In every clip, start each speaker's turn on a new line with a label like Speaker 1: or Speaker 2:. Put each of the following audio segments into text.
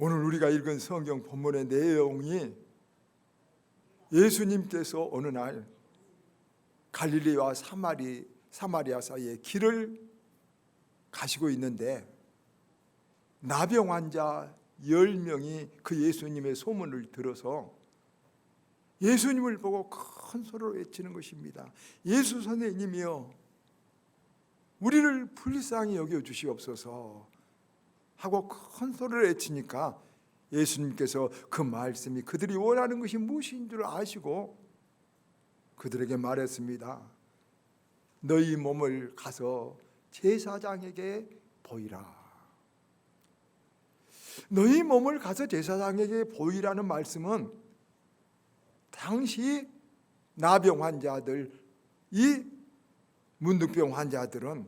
Speaker 1: 오늘 우리가 읽은 성경 본문의 내용이 예수님께서 어느 날 갈릴리와 사마리아 사이에 길을 가시고 있는데 나병 환자 10명이 그 예수님의 소문을 들어서 예수님을 보고 큰 소리로 외치는 것입니다. 예수 선생님이여, 우리를 불쌍히 여겨주시옵소서 하고 큰 소리를 외치니까 예수님께서 그 말씀이 그들이 원하는 것이 무엇인 줄 아시고 그들에게 말했습니다. 너희 몸을 가서 제사장에게 보이라. 너희 몸을 가서 제사장에게 보이라는 말씀은 당시 나병 환자들, 이 문둥병 환자들은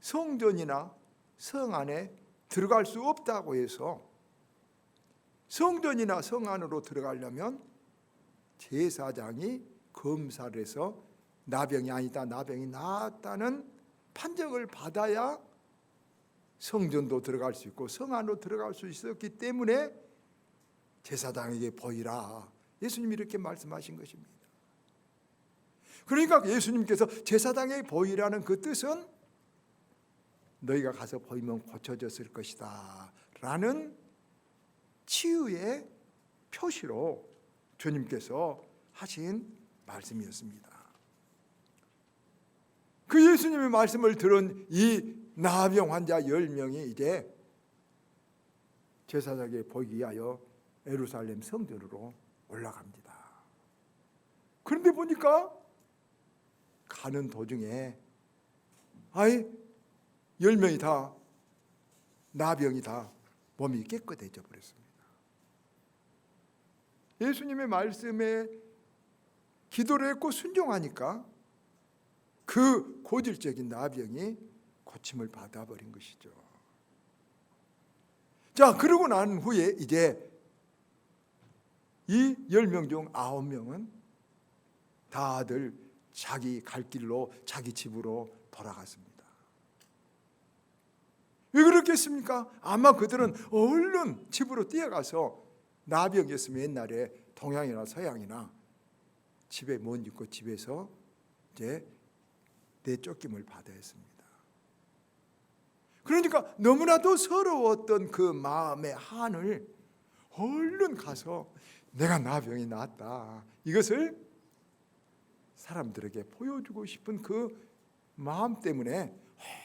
Speaker 1: 성전이나 성 안에 들어갈 수 없다고 해서 성전이나 성 안으로 들어가려면 제사장이 검사를 해서 나병이 아니다, 나병이 나았다는 판정을 받아야 성전도 들어갈 수 있고 성 안으로 들어갈 수 있었기 때문에 제사장에게 보이라, 예수님이 이렇게 말씀하신 것입니다. 그러니까 예수님께서 제사장에게 보이라는 그 뜻은 너희가 가서 보이면 고쳐졌을 것이다 라는 치유의 표시로 주님께서 하신 말씀이었습니다. 그 예수님의 말씀을 들은 이 나병 환자 10명이 이제 제사장에게 보이기 위하여 예루살렘 성전으로 올라갑니다. 그런데 보니까 가는 도중에 10명이 다 나병이 다 몸이 깨끗해져 버렸습니다. 예수님의 말씀에 기도를 했고 순종하니까 그 고질적인 나병이 고침을 받아버린 것이죠. 자, 그러고 난 후에 이제 이 10명 중 9명은 다들 자기 갈 길로 자기 집으로 돌아갔습니다. 왜 그렇겠습니까? 아마 그들은 얼른 집으로 뛰어가서 나병이었으면 옛날에 동양이나 서양이나 집에 못 있고 집에서 이제 내쫓김을 받아야 했습니다. 그러니까 너무나도 서러웠던 그 마음의 한을 얼른 가서 내가 나병이 나았다, 이것을 사람들에게 보여주고 싶은 그 마음 때문에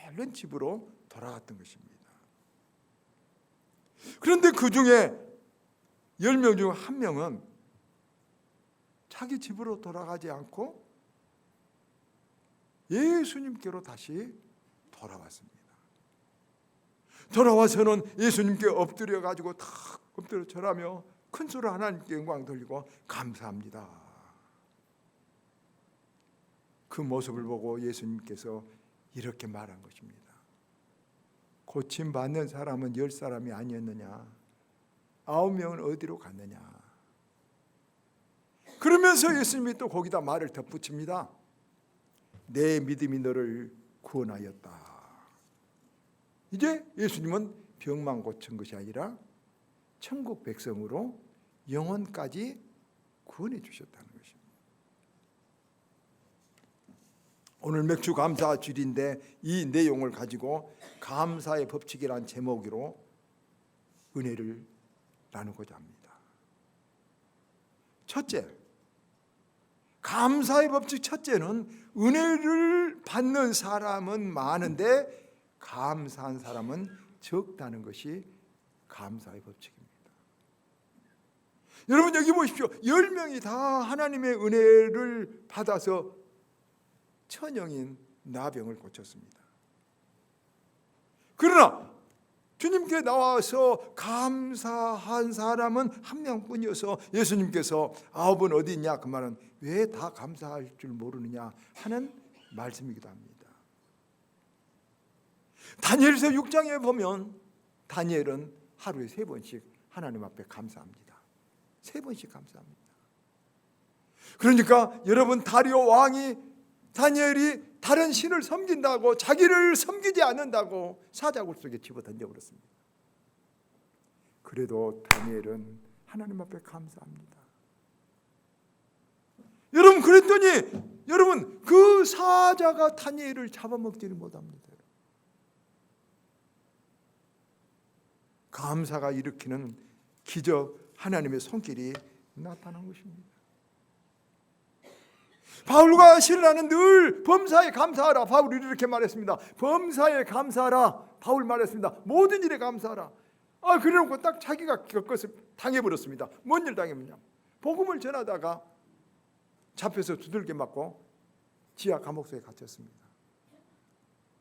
Speaker 1: 얼른 집으로 돌아갔던 것입니다. 그런데 그 중에 10명 중 1명은 자기 집으로 돌아가지 않고 예수님께로 다시 돌아왔습니다. 돌아와서는 예수님께 엎드려 가지고 탁 엎드려 절하며 큰 소리로 하나님께 영광 돌리고 감사합니다. 그 모습을 보고 예수님께서 이렇게 말한 것입니다. 고침받는 사람은 10사람이 아니었느냐? 9명은 어디로 갔느냐? 그러면서 예수님이 또 거기다 말을 덧붙입니다. 내 믿음이 너를 구원하였다. 이제 예수님은 병만 고친 것이 아니라 천국 백성으로 영혼까지 구원해 주셨다는 것입니다. 오늘 맥주 감사 주일인데 이 내용을 가지고 감사의 법칙이라는 제목으로 은혜를 나누고자 합니다. 첫째, 감사의 법칙 첫째는 은혜를 받는 사람은 많은데 감사한 사람은 적다는 것이 감사의 법칙입니다. 여러분 여기 보십시오. 10명이 다 하나님의 은혜를 받아서 천영인 나병을 고쳤습니다. 그러나 주님께 나와서 감사한 사람은 1명뿐이어서 예수님께서 9은 어디 있냐? 그 말은 왜 다 감사할 줄 모르느냐 하는 말씀이기도 합니다. 다니엘서 6장에 보면 다니엘은 하루에 3번씩 하나님 앞에 감사합니다. 3번씩 감사합니다. 그러니까 여러분, 다리오 왕이 다니엘이 다른 신을 섬긴다고, 자기를 섬기지 않는다고 사자굴 속에 집어 던져버렸습니다. 그래도 다니엘은 하나님 앞에 감사합니다. 여러분, 그랬더니 여러분, 그 사자가 다니엘을 잡아먹지를 못합니다. 감사가 일으키는 기적, 하나님의 손길이 나타난 것입니다. 바울과 실라는 늘 범사에 감사하라. 바울이 이렇게 말했습니다. 범사에 감사하라. 바울 말했습니다. 모든 일에 감사하라. 그래놓고 딱 자기가 그것을 당해버렸습니다. 뭔 일 당했느냐? 복음을 전하다가 잡혀서 두들겨 맞고 지하 감옥소에 갇혔습니다.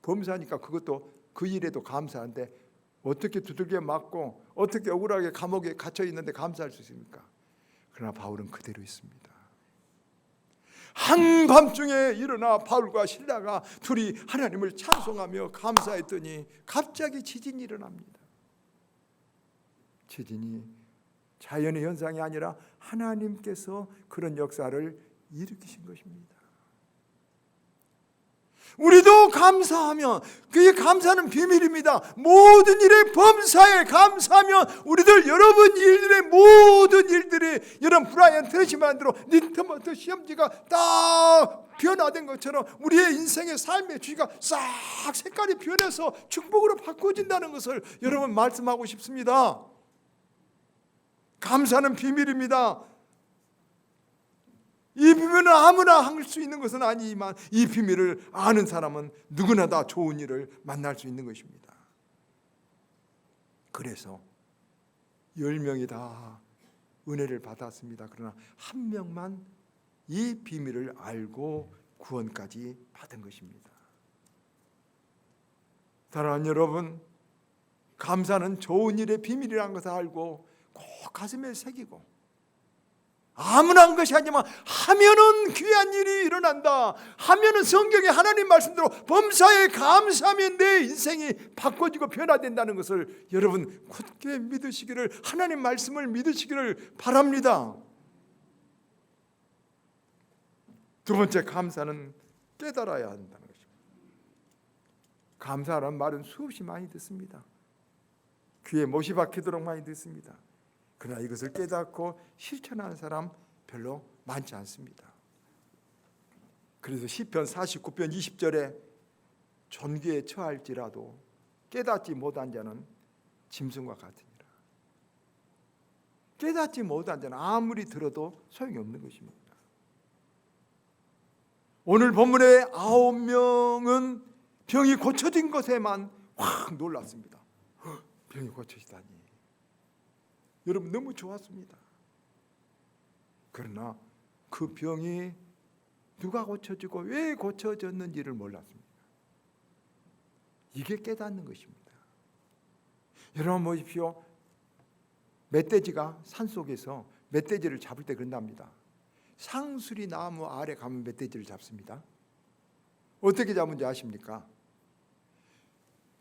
Speaker 1: 범사니까 그것도 그 일에도 감사한데 어떻게 두들겨 맞고 어떻게 억울하게 감옥에 갇혀 있는데 감사할 수 있습니까? 그러나 바울은 그대로 있습니다. 한밤중에 일어나 바울과 실라가 둘이 하나님을 찬송하며 감사했더니 갑자기 지진이 일어납니다. 지진이 자연의 현상이 아니라 하나님께서 그런 역사를 일으키신 것입니다. 우리도 감사하면, 그게 감사는 비밀입니다. 모든 일에 범사에 감사하면 우리들 여러분 일들의 모든 일들이, 여러분 브라이언 트레시 만대로 니트먼트 시험지가 딱 변화된 것처럼 우리의 인생의 삶의 주기가 싹 색깔이 변해서 축복으로 바꿔진다는 것을 여러분 말씀하고 싶습니다. 감사는 비밀입니다. 이 비밀은 아무나 할 수 있는 것은 아니지만 이 비밀을 아는 사람은 누구나 다 좋은 일을 만날 수 있는 것입니다. 그래서 10명이 다 은혜를 받았습니다. 그러나 한 명만 이 비밀을 알고 구원까지 받은 것입니다. 사랑하는 여러분, 감사는 좋은 일의 비밀이라는 것을 알고 꼭 가슴에 새기고, 아무나 한 것이 아니지만 하면은 귀한 일이 일어난다, 하면은 성경에 하나님 말씀대로 범사에 감사하면 내 인생이 바꿔지고 변화된다는 것을 여러분 굳게 믿으시기를, 하나님 말씀을 믿으시기를 바랍니다. 두 번째, 감사는 깨달아야 한다는 것입니다. 감사라는 말은 수없이 많이 듣습니다. 귀에 못이 박히도록 많이 듣습니다. 그러나 이것을 깨닫고 실천하는 사람 별로 많지 않습니다. 그래서 시편 49편 20절에 존귀에 처할지라도 깨닫지 못한 자는 짐승과 같으니라. 깨닫지 못한 자는 아무리 들어도 소용이 없는 것입니다. 오늘 본문의 9명은 병이 고쳐진 것에만 확 놀랐습니다. 병이 고쳐지다니. 여러분, 너무 좋았습니다. 그러나 그 병이 누가 고쳐지고 왜 고쳐졌는지를 몰랐습니다. 이게 깨닫는 것입니다. 여러분 보십시오. 멧돼지가 산속에서 멧돼지를 잡을 때 그런답니다. 상수리 나무 아래 가면 멧돼지를 잡습니다. 어떻게 잡는지 아십니까?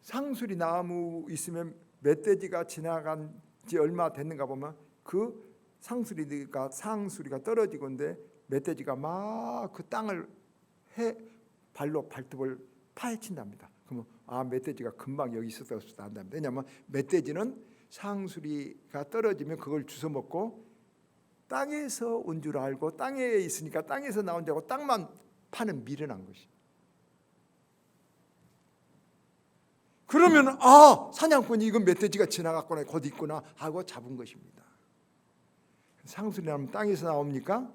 Speaker 1: 상수리 나무 있으면 멧돼지가 지나간 지 얼마 됐는가 보면 그 상수리가 떨어지고 있는데 멧돼지가 막 그 땅을 발로 발톱을 파헤친답니다. 그러면 멧돼지가 금방 여기 있었다 한답니다. 왜냐하면 멧돼지는 상수리가 떨어지면 그걸 주워 먹고 땅에서 온 줄 알고, 땅에 있으니까 땅에서 나온 자고 땅만 파는 미련한 것이. 그러면 사냥꾼이 이건 멧돼지가 지나갔구나, 곧 있구나 하고 잡은 것입니다. 상수리라면 땅에서 나옵니까?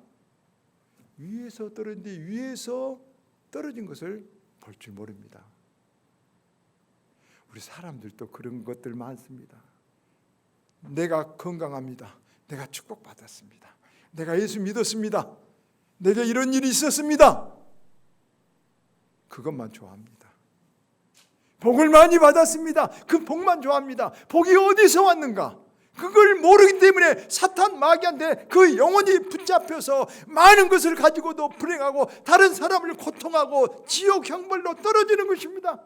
Speaker 1: 위에서 떨어진데 위에서 떨어진 것을 볼 줄 모릅니다. 우리 사람들도 그런 것들 많습니다. 내가 건강합니다. 내가 축복받았습니다. 내가 예수 믿었습니다. 내게 이런 일이 있었습니다. 그것만 좋아합니다. 복을 많이 받았습니다. 그 복만 좋아합니다. 복이 어디서 왔는가? 그걸 모르기 때문에 사탄 마귀한테 그 영혼이 붙잡혀서 많은 것을 가지고도 불행하고 다른 사람을 고통하고 지옥 형벌로 떨어지는 것입니다.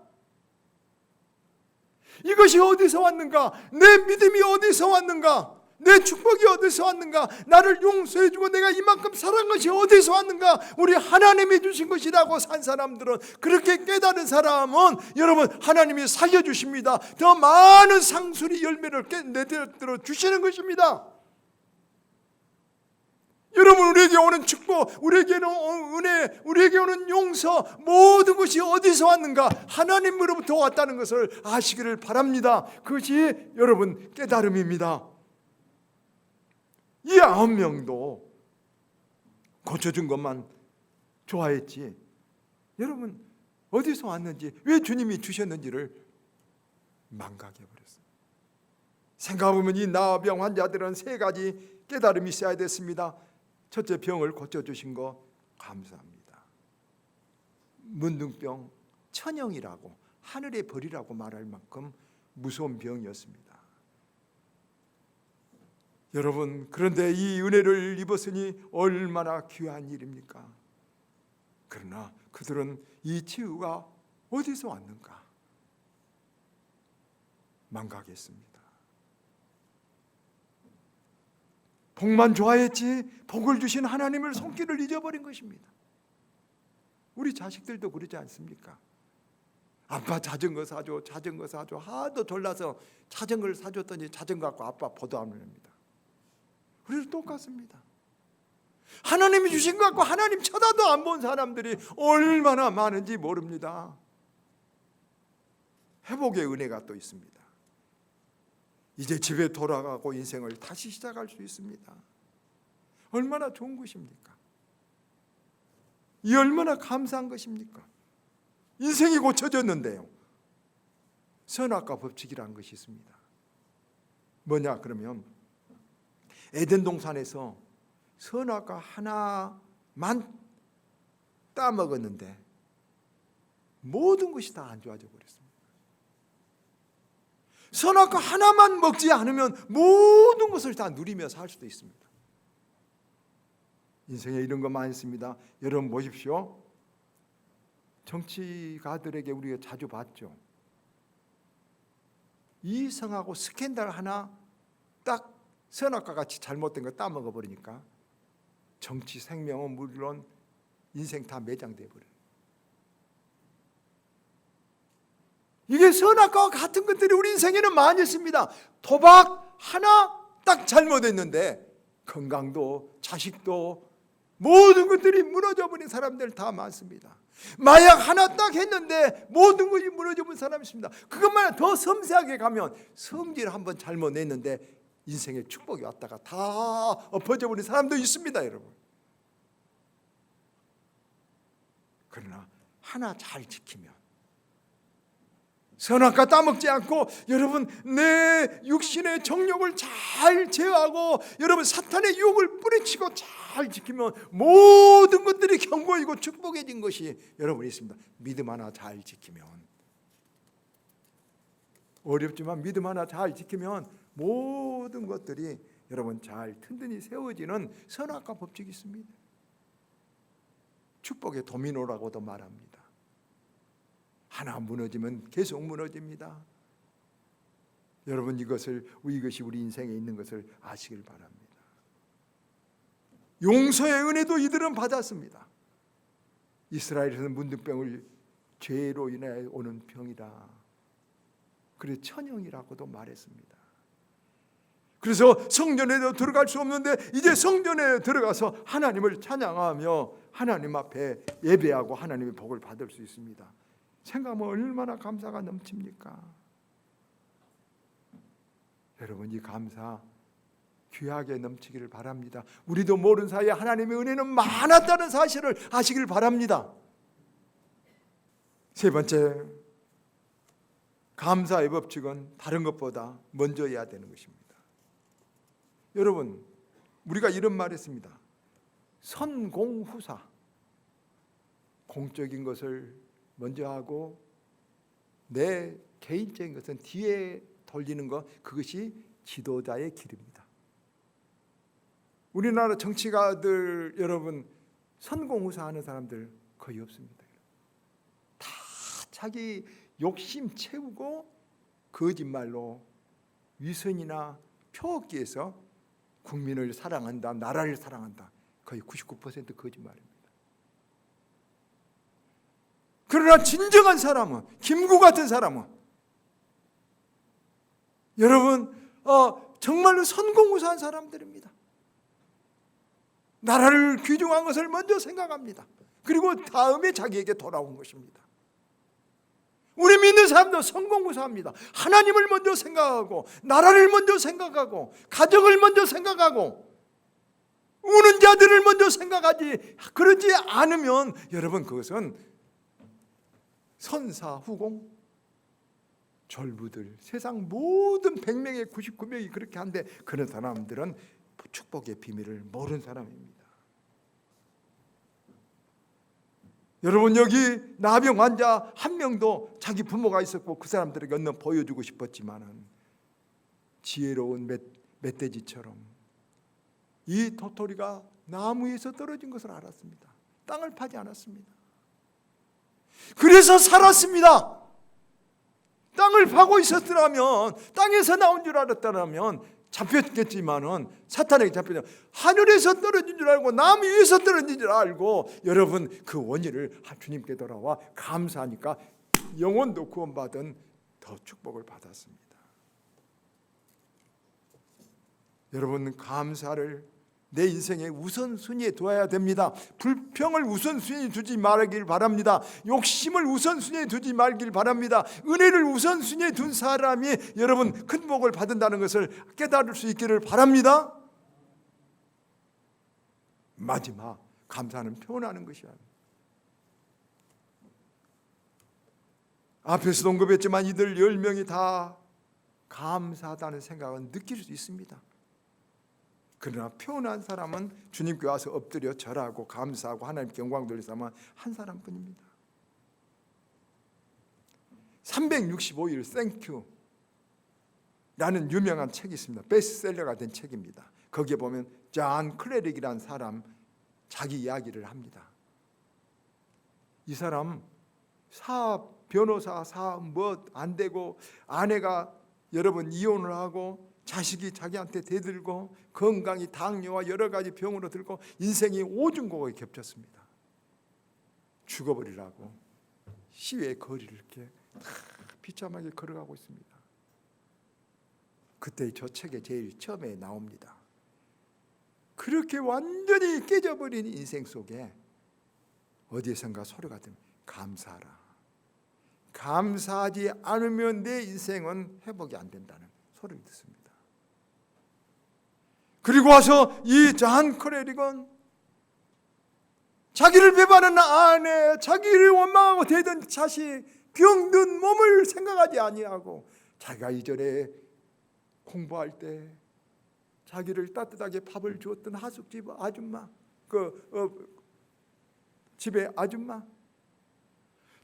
Speaker 1: 이것이 어디서 왔는가? 내 믿음이 어디서 왔는가? 내 축복이 어디서 왔는가? 나를 용서해주고 내가 이만큼 사랑한 것이 어디서 왔는가? 우리 하나님이 주신 것이라고 산 사람들은, 그렇게 깨달은 사람은 여러분 하나님이 살려주십니다. 더 많은 상수리 열매를 내들어 주시는 것입니다. 여러분, 우리에게 오는 축복, 우리에게는 은혜, 우리에게 오는 용서, 모든 것이 어디서 왔는가? 하나님으로부터 왔다는 것을 아시기를 바랍니다. 그것이 여러분 깨달음입니다. 이 9명도 고쳐준 것만 좋아했지, 여러분 어디서 왔는지, 왜 주님이 주셨는지를 망각해버렸어요. 생각해보면 이 나병 환자들은 3가지 깨달음이 있어야 됐습니다. 첫째, 병을 고쳐주신 거 감사합니다. 문둥병, 천형이라고, 하늘의 벌이라고 말할 만큼 무서운 병이었습니다. 여러분, 그런데 이 은혜를 입었으니 얼마나 귀한 일입니까? 그러나 그들은 이 치유가 어디서 왔는가 망각했습니다. 복만 좋아했지 복을 주신 하나님을 손길을 잊어버린 것입니다. 우리 자식들도 그러지 않습니까? 아빠 자전거 사줘, 자전거 사줘 하도 졸라서 자전거를 사줬더니 자전거 갖고 아빠 보도 안 합니다. 우리도 똑같습니다. 하나님이 주신 것 갖고 하나님 쳐다도 안 본 사람들이 얼마나 많은지 모릅니다. 회복의 은혜가 또 있습니다. 이제 집에 돌아가고 인생을 다시 시작할 수 있습니다. 얼마나 좋은 것입니까? 이 얼마나 감사한 것입니까? 인생이 고쳐졌는데요, 선악과 법칙이라는 것이 있습니다. 뭐냐 그러면, 에덴 동산에서 선악과 하나만 따먹었는데 모든 것이 다 안 좋아져 버렸습니다. 선악과 하나만 먹지 않으면 모든 것을 다 누리며 살 수도 있습니다. 인생에 이런 거 많이 있습니다. 여러분 보십시오. 정치가들에게 우리가 자주 봤죠. 이상하고 스캔들 하나 딱 선악과 같이 잘못된 거 따먹어 버리니까 정치 생명은 물론 인생 다 매장돼 버려요. 이게 선악과와 같은 것들이 우리 인생에는 많이 있습니다. 도박 하나 딱 잘못했는데 건강도 자식도 모든 것들이 무너져 버린 사람들 다 많습니다. 마약 하나 딱 했는데 모든 것이 무너져 버린 사람이 있습니다. 그것만 더 섬세하게 가면 성질 한번 잘못 냈는데 인생에 축복이 왔다가 다 엎어져 버린 사람도 있습니다, 여러분. 그러나 하나 잘 지키면, 선악과 따먹지 않고 여러분 내 육신의 정욕을 잘 제어하고 여러분 사탄의 유혹을 뿌리치고 잘 지키면 모든 것들이 견고해지고 축복해진 것이 여러분 있습니다. 믿음 하나 잘 지키면, 어렵지만 믿음 하나 잘 지키면 모든 것들이 여러분 잘 튼튼히 세워지는 선악과 법칙이 있습니다. 축복의 도미노라고도 말합니다. 하나 무너지면 계속 무너집니다. 여러분 이것이 우리 인생에 있는 것을 아시길 바랍니다. 용서의 은혜도 이들은 받았습니다. 이스라엘에서는 문둥병을 죄로 인해 오는 병이라, 그래서 천형이라고도 말했습니다. 그래서 성전에도 들어갈 수 없는데 이제 성전에 들어가서 하나님을 찬양하며 하나님 앞에 예배하고 하나님의 복을 받을 수 있습니다. 생각하면 얼마나 감사가 넘칩니까? 여러분 이 감사 귀하게 넘치기를 바랍니다. 우리도 모르는 사이에 하나님의 은혜는 많았다는 사실을 아시길 바랍니다. 세 번째, 감사의 법칙은 다른 것보다 먼저 해야 되는 것입니다. 여러분 우리가 이런 말 했습니다. 선공후사, 공적인 것을 먼저 하고 내 개인적인 것은 뒤에 돌리는 것, 그것이 지도자의 길입니다. 우리나라 정치가들 여러분 선공후사 하는 사람들 거의 없습니다. 다 자기 욕심 채우고 거짓말로 위선이나 표 얻기 위해서 국민을 사랑한다, 나라를 사랑한다. 거의 99% 거짓말입니다. 그러나 진정한 사람은, 김구 같은 사람은 여러분 정말로 선공무사한 사람들입니다. 나라를 귀중한 것을 먼저 생각합니다. 그리고 다음에 자기에게 돌아온 것입니다. 우리 믿는 사람도 선공무사합니다. 하나님을 먼저 생각하고, 나라를 먼저 생각하고, 가정을 먼저 생각하고, 우는 자들을 먼저 생각하지, 그러지 않으면 여러분 그것은 선사후공, 졸부들, 세상 모든 100명의 99명이 그렇게 한데 그런 사람들은 축복의 비밀을 모르는 사람입니다. 여러분, 여기 나병 환자 한 명도 자기 부모가 있었고 그 사람들에게 얼른 보여주고 싶었지만은 지혜로운 멧돼지처럼 이 도토리가 나무에서 떨어진 것을 알았습니다. 땅을 파지 않았습니다. 그래서 살았습니다. 땅을 파고 있었더라면, 땅에서 나온 줄 알았더라면 잡혔겠지만은, 사탄에게 잡혔죠. 하늘에서 떨어진 줄 알고 나무 위에서 떨어진 줄 알고 여러분 그 원인을 주님께 돌아와 감사하니까 영혼도 구원받은 더 축복을 받았습니다. 여러분, 감사를 내 인생의 우선순위에 두어야 됩니다. 불평을 우선순위에 두지 말길 바랍니다. 욕심을 우선순위에 두지 말길 바랍니다. 은혜를 우선순위에 둔 사람이 여러분 큰 복을 받는다는 것을 깨달을 수 있기를 바랍니다. 마지막, 감사는 표현하는 것이야. 앞에서도 언급했지만 이들 10명이 다 감사하다는 생각은 느낄 수 있습니다. 그러나 표현한 사람은 주님께 와서 엎드려 절하고 감사하고 하나님께 영광 돌리사만 한 사람뿐입니다. 365일 땡큐 라는 유명한 책이 있습니다. 베스트셀러가 된 책입니다. 거기에 보면 존 클레릭이라는 사람 자기 이야기를 합니다. 이 사람 변호사 사업 뭐 안 되고 아내가 여러분 이혼을 하고 자식이 자기한테 대들고 건강이 당뇨와 여러 가지 병으로 들고 인생이 오중고에 겹쳤습니다. 죽어버리라고 시외 거리를 이렇게 비참하게 걸어가고 있습니다. 그때 저 책에 제일 처음에 나옵니다. 그렇게 완전히 깨져버린 인생 속에 어디에선가 소리가 듭니다. 감사하라. 감사하지 않으면 내 인생은 회복이 안 된다는 소리를 듣습니다. 그리고 와서 이 존 클레릭은 자기를 배반하는 아내, 자기를 원망하고 대던 자식, 병든 몸을 생각하지 아니하고 자기가 이전에 공부할 때 자기를 따뜻하게 밥을 주었던 하숙집 아줌마, 집에 아줌마,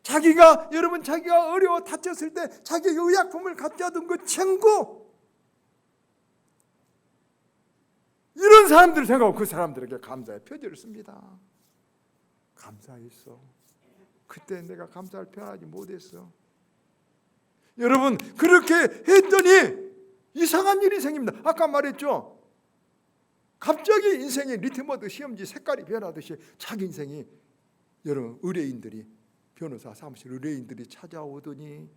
Speaker 1: 자기가 여러분 자기가 어려워 다쳤을 때 자기에게 의약품을 갖다 둔 그 친구, 이런 사람들을 생각하고 그 사람들에게 감사의 표지를 씁니다. 감사했어. 그때 내가 감사할 표현하지 못했어. 여러분, 그렇게 했더니 이상한 일이 생깁니다. 아까 말했죠. 갑자기 인생의 리트머스 시험지 색깔이 변하듯이 자기 인생이 여러분 의뢰인들이, 변호사 사무실 의뢰인들이 찾아오더니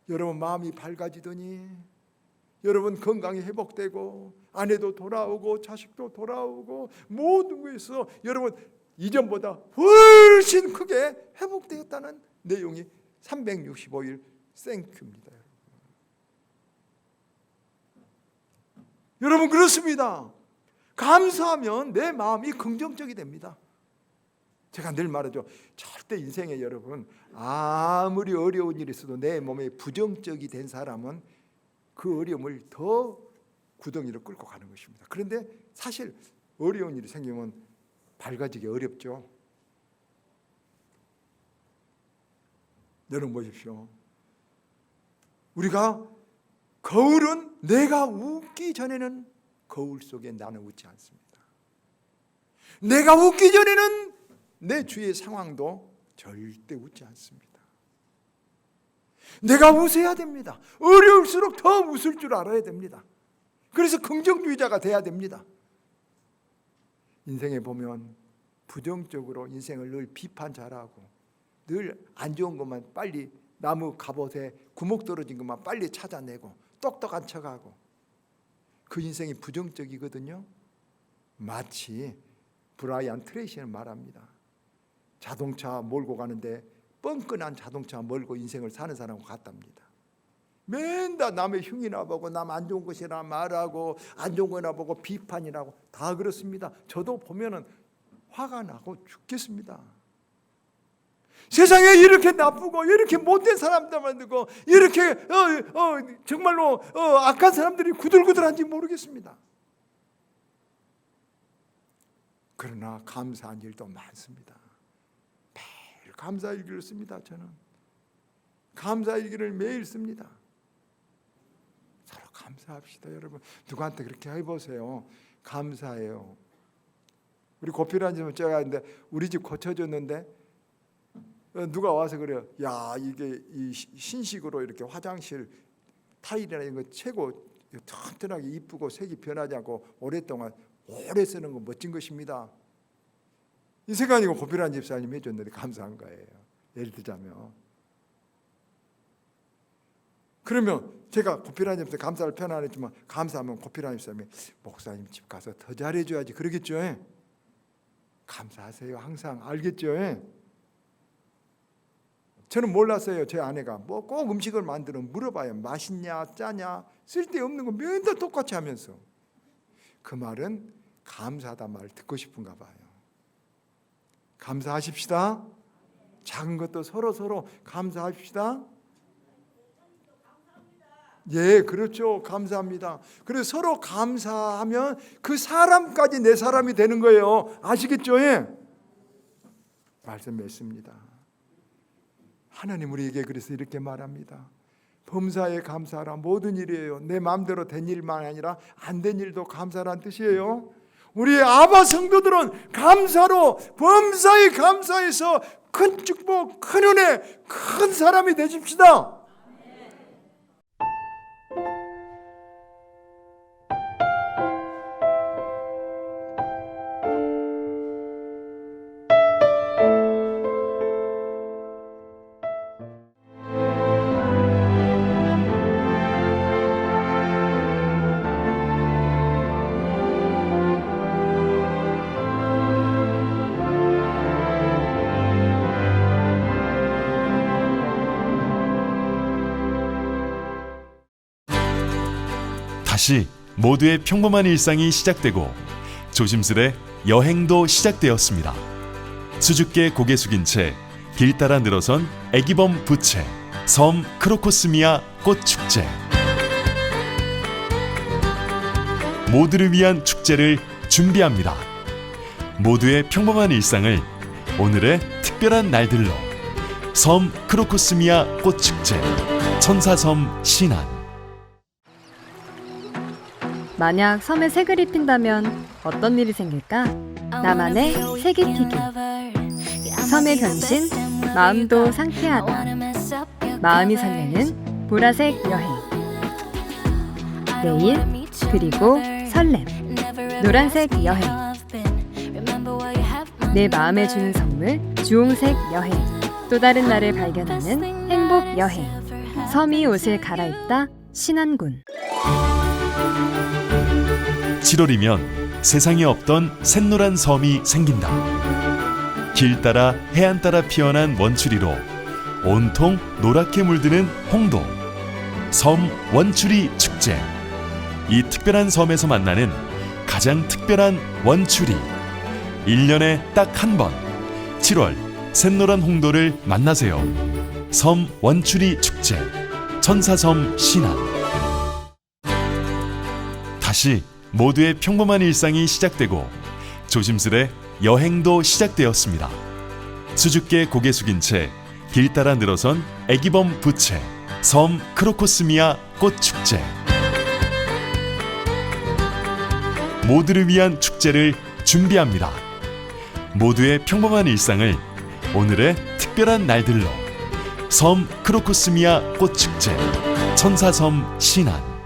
Speaker 1: 여러분 마음이 밝아지더니 여러분 건강이 회복되고 아내도 돌아오고 자식도 돌아오고 모든 것에서 여러분 이전보다 훨씬 크게 회복되었다는 내용이 365일 땡큐입니다. 여러분 그렇습니다. 감사하면 내 마음이 긍정적이 됩니다. 제가 늘 말하죠. 절대 인생에 여러분 아무리 어려운 일이 있어도 내 몸에 부정적이 된 사람은 그 어려움을 더 구덩이로 끌고 가는 것입니다. 그런데 사실 어려운 일이 생기면 밝아지기 어렵죠. 여러분 보십시오. 우리가 거울은 내가 웃기 전에는 거울 속에 나는 웃지 않습니다. 내가 웃기 전에는 내 주위의 상황도 절대 웃지 않습니다. 내가 웃어야 됩니다. 어려울수록 더 웃을 줄 알아야 됩니다. 그래서 긍정주의자가 돼야 됩니다. 인생에 보면 부정적으로 인생을 늘 비판 잘하고 늘 안 좋은 것만 빨리 나무 갑옷에 구멍 떨어진 것만 빨리 찾아내고 똑똑한 척하고 그 인생이 부정적이거든요. 마치 브라이언 트레이시는 말합니다. 자동차 몰고 가는데 뻔뻔한 자동차 몰고 인생을 사는 사람과 같답니다. 맨날 남의 흉이나 보고 남 안 좋은 것이나 말하고 안 좋은 거나 보고 비판이나 하고 다 그렇습니다. 저도 보면은 화가 나고 죽겠습니다. 세상에 이렇게 나쁘고 이렇게 못된 사람들만 두고 이렇게 정말로 악한 사람들이 구들구들한지 모르겠습니다. 그러나 감사한 일도 많습니다. 매일 감사일기를 씁니다. 저는 감사일기를 매일 씁니다. 서로 감사합시다. 여러분 누구한테 그렇게 해보세요. 감사해요. 우리 고필한 집은 제가 있는데 우리 집 고쳐줬는데 누가 와서 그래요. 야, 이게 이 신식으로 이렇게 화장실 타일이나 이런 거 최고 튼튼하게 이쁘고 색이 변하지 않고 오랫동안 오래 쓰는 거 멋진 것입니다. 이 생각이고 고필한 집사님이 해줬는데 감사한 거예요. 예를 들자면 그러면 제가 고필한 집사님 감사를 표현 안 했지만 감사하면 고필한 집사님이 목사님 집 가서 더 잘해줘야지 그러겠죠. 감사하세요. 항상 알겠죠. 저는 몰랐어요. 제 아내가 뭐 꼭 음식을 만들면 물어봐요. 맛있냐 짜냐 쓸데없는 거 맨날 똑같이 하면서 그 말은 감사하다 말 듣고 싶은가 봐요. 감사하십시다. 작은 것도 서로 감사합시다. 예, 그렇죠. 감사합니다. 그래서 서로 감사하면 그 사람까지 내 사람이 되는 거예요. 아시겠죠? 예? 말씀 맺습니다. 하나님 우리에게 그래서 이렇게 말합니다. 범사에 감사하라. 모든 일이에요. 내 마음대로 된 일만 아니라 안 된 일도 감사란 뜻이에요. 우리의 아바 성도들은 감사로 범사에 감사해서 큰 축복, 큰 은혜, 큰 사람이 되십시다.
Speaker 2: 다시 모두의 평범한 일상이 시작되고 조심스레 여행도 시작되었습니다. 수줍게 고개 숙인 채 길 따라 늘어선 애기범 부채, 섬 크로코스미아 꽃축제. 모두를 위한 축제를 준비합니다. 모두의 평범한 일상을 오늘의 특별한 날들로 섬 크로코스미아 꽃축제, 천사섬 신안.
Speaker 3: 만약 섬에 색을 입힌다면 어떤 일이 생길까? 나만의 색이튀기. 섬의 변신, 마음도 상쾌하다. 마음이 설레는 보라색 여행. 내일, 그리고 설렘. 노란색 여행. 내 마음에 주는 선물, 주홍색 여행. 또 다른 나를 발견하는 행복 여행. 섬이 옷을 갈아입다 신안군.
Speaker 2: 7월이면 세상에 없던 샛노란 섬이 생긴다. 길 따라 해안 따라 피어난 원추리로 온통 노랗게 물드는 홍도. 섬 원추리 축제. 이 특별한 섬에서 만나는 가장 특별한 원추리. 1년에 딱 한 번 7월 샛노란 홍도를 만나세요. 섬 원추리 축제, 천사섬 신안. 다시 모두의 평범한 일상이 시작되고 조심스레 여행도 시작되었습니다. 수줍게 고개 숙인 채 길 따라 늘어선 애기범 부채, 섬 크로코스미아 꽃축제. 모두를 위한 축제를 준비합니다. 모두의 평범한 일상을 오늘의 특별한 날들로 섬 크로코스미아 꽃축제, 천사섬 신안.